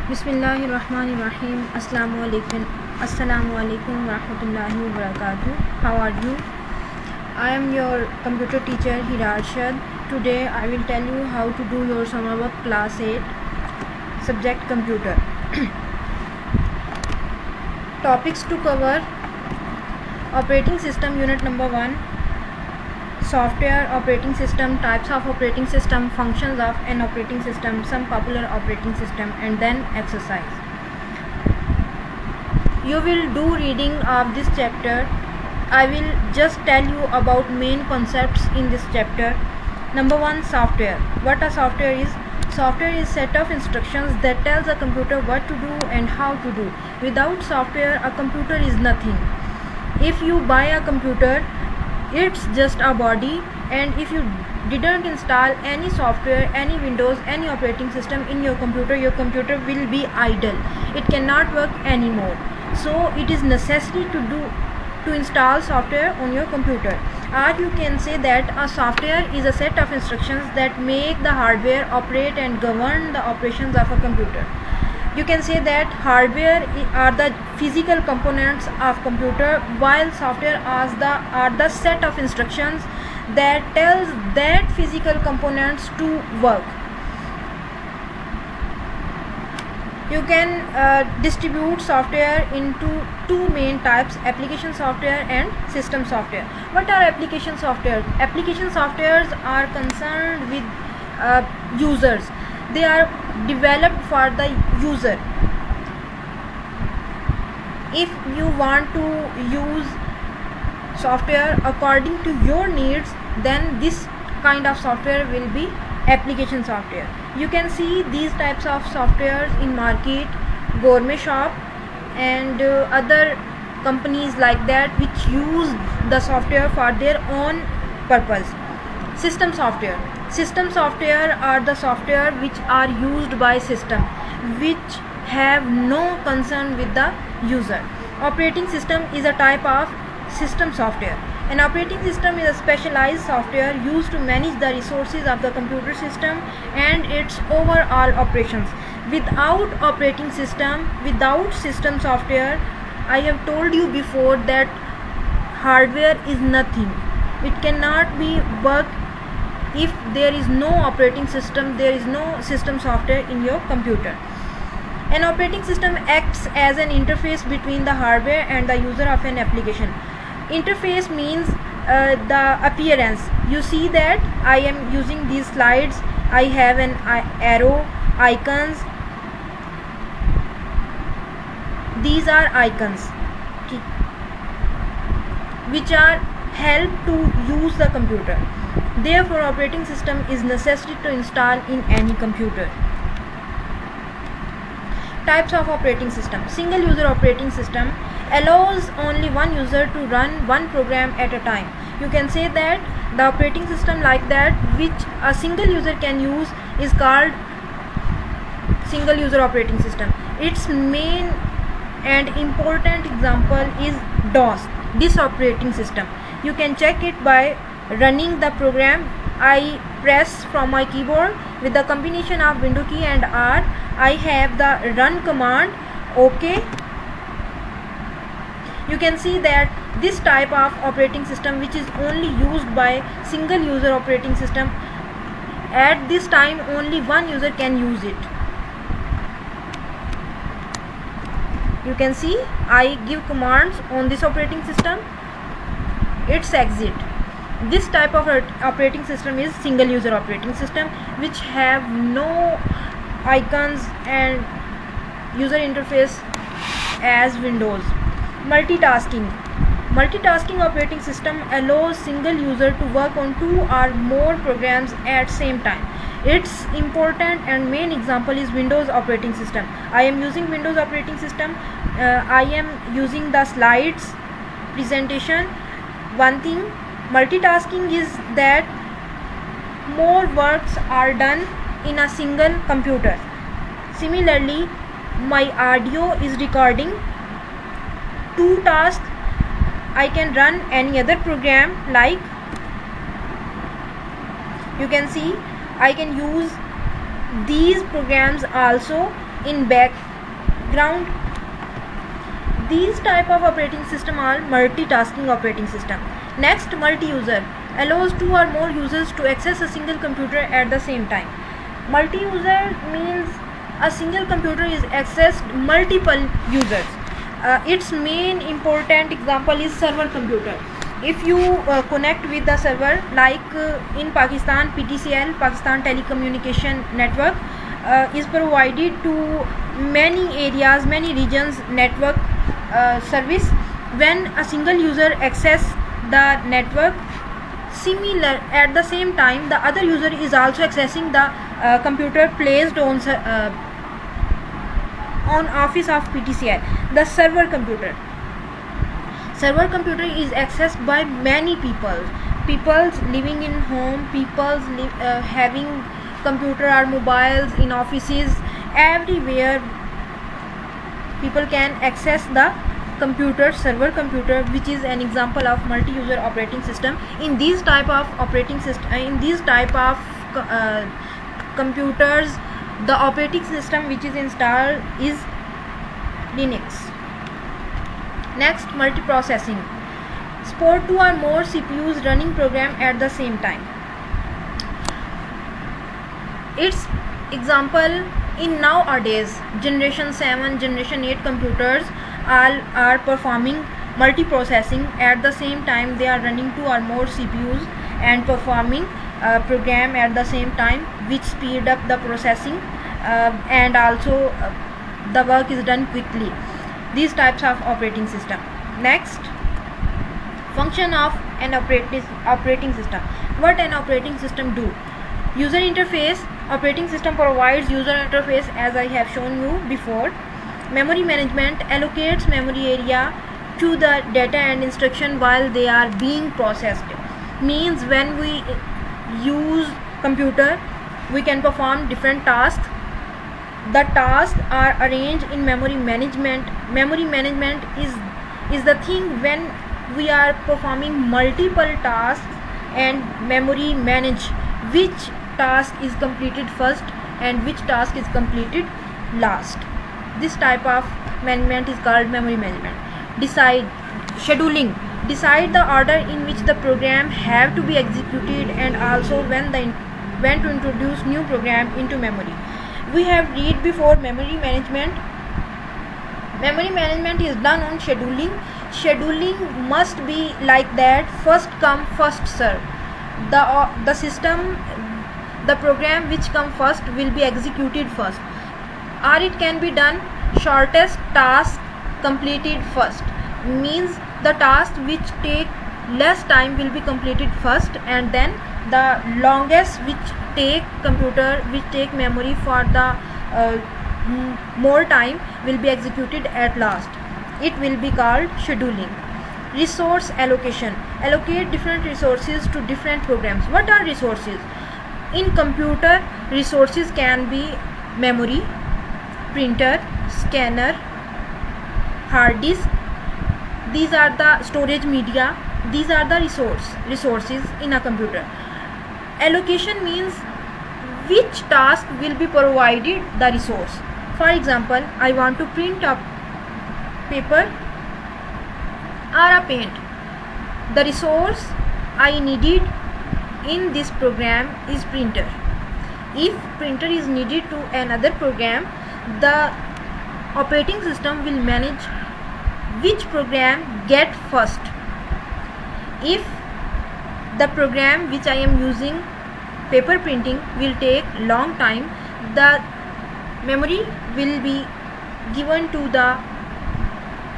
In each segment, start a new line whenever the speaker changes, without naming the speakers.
Bismillahirrahmanirrahim. Assalamu alaikum wa rahmatullahi wa barakatuh. How are you? I am your computer teacher Hira Arshad. Today I will tell you how to do your summer work class 8 subject computer. Topics to cover: operating system unit number 1, software operating system, types of operating system, functions of an operating system, some popular operating system, and then exercise. You will do reading of this chapter. I will just tell you about main concepts in this chapter. Number 1, software. What a software is? Software is set of instructions that tells a computer what to do and how to do. Without software, a computer is nothing. If you buy a computer, it's just a body, and if you didn't install any software, any Windows, any operating system in your computer will be idle. It cannot work anymore. So it is necessary to install software on your computer. Or you can say that a software is a set of instructions that make the hardware operate and govern the operations of a computer. You can say that hardware are the physical components of computer, while software are the set of instructions that tells that physical components to work. You can distribute software into two main types: application software and system software. What are application software? Application softwares are concerned with users. They are developed for the user. If you want to use software according to your needs, then this kind of software will be application software. You can see these types of softwares in market, Gourmet Shop, and other companies like that, which use the software for their own purpose. System software. System software are the software which are used by system, which have no concern with the user. Operating system is a type of system software. An operating system is a specialized software used to manage the resources of the computer system and its overall operations. Without operating system, without system software, I have told you before that hardware is nothing. It cannot be work. If there is no operating system, there is no system software in your computer. An operating system acts as an interface between the hardware and the user of an application. Interface means the appearance. You see that I am using these slides. I have an arrow, icons. These are icons which are help to use the computer. Therefore, operating system is necessary to install in any computer. Types of operating system. Single user operating system allows only one user to run one program at a time. You can say that the operating system like that which a single user can use is called single user operating system. Its main and important example is DOS, this operating system. You can check it by running the program. I press from my keyboard with the combination of window key and R. I have the run command. OK. You can see that this type of operating system, which is only used by single user operating system, at this time only one user can use it. You can see I give commands on this operating system. It's exit. This type of operating system is single user operating system, which have no icons and user interface as Windows. Multitasking. Multitasking operating system allows single user to work on two or more programs at same time. Its important and main example is Windows operating system. I am using Windows operating system. I am using the slides presentation. One thing, multitasking is that more works are done in a single computer. Similarly, my audio is recording two tasks. I can run any other program, like you can see I can use these programs also in background. These type of operating system are multitasking operating system. Next, multi-user allows two or more users to access a single computer at the same time. Multi-user means a single computer is accessed multiple users. Its main important example is server computer. If you connect with the server, like in Pakistan, PTCL, Pakistan Telecommunication Network, is provided to many areas, many regions network service. When a single user access the network, similar at the same time the other user is also accessing the computer placed on office of PTCL. The server computer is accessed by many people living in home, people having computer or mobiles in offices. Everywhere people can access the server computer, which is an example of multi-user operating system. In these type of operating system, in these type of computers, the operating system which is installed is Linux. Next, multiprocessing. Support two or more CPUs running program at the same time. Its example in nowadays generation 7, generation 8 computers all are performing multiprocessing at the same time. They are running two or more CPUs and performing program at the same time, which speed up the processing and also the work is done quickly. These types of operating system. Next, function of an operating system. What an operating system do? User interface. Operating system provides user interface, as I have shown you before. Memory management allocates memory area to the data and instruction while they are being processed. Means when we use computer, we can perform different tasks. The tasks are arranged in memory management. Memory management is the thing when we are performing multiple tasks, and memory manage which task is completed first and which task is completed last. This type of management is called memory management. Scheduling. Decide the order in which the program have to be executed and also when to introduce new program into memory. We have read before memory management. Memory management is done on scheduling. Scheduling must be like that, first come first serve. The system, the program which come first will be executed first, or it can be done shortest task completed first. Means the task which take less time will be completed first, and then the longest which take memory for the more time will be executed at last. It will be called scheduling. Resource allocation. Allocate different resources to different programs. What are resources? In computer, resources can be memory, printer, scanner, hard disk. These are the storage media. These are the resources in a computer. Allocation means which task will be provided the resource. For example, I want to print a paper or a paint. The resource I needed in this program is printer. If printer is needed to another program, the operating system will manage which program get first. If the program which I am using, paper printing, will take long time, the memory will be given to the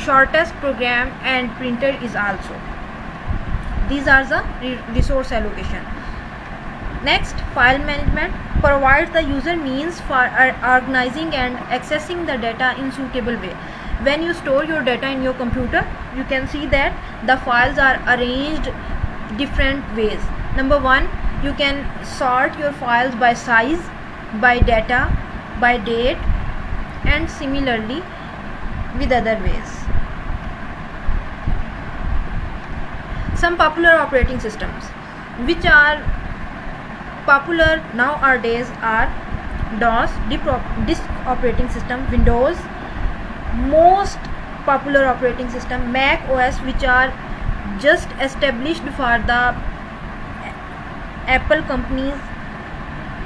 shortest program, and printer is also. These are the resource allocation. Next, file management provides the user means for organizing and accessing the data in suitable way. When you store your data in your computer, you can see that the files are arranged different ways. Number one, you can sort your files by size, by data, by date, and similarly with other ways. Some popular operating systems which are popular nowadays are DOS, disk operating system, Windows, most popular operating system, Mac OS, which are just established for the Apple companies.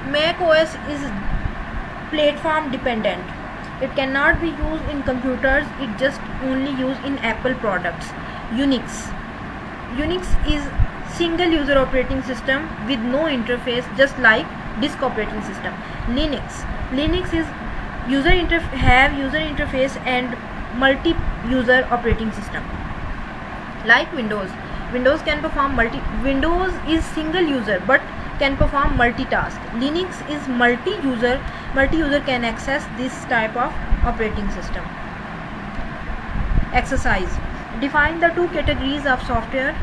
Mac OS is platform dependent. It cannot be used in computers, it just only used in Apple products. Unix is single user operating system with no interface, just like disk operating system. Linux is user interface and multi user operating system. Like Windows can perform Windows is single user but can perform multitask. Linux is multi-user can access this type of operating system. Exercise: define the two categories of software.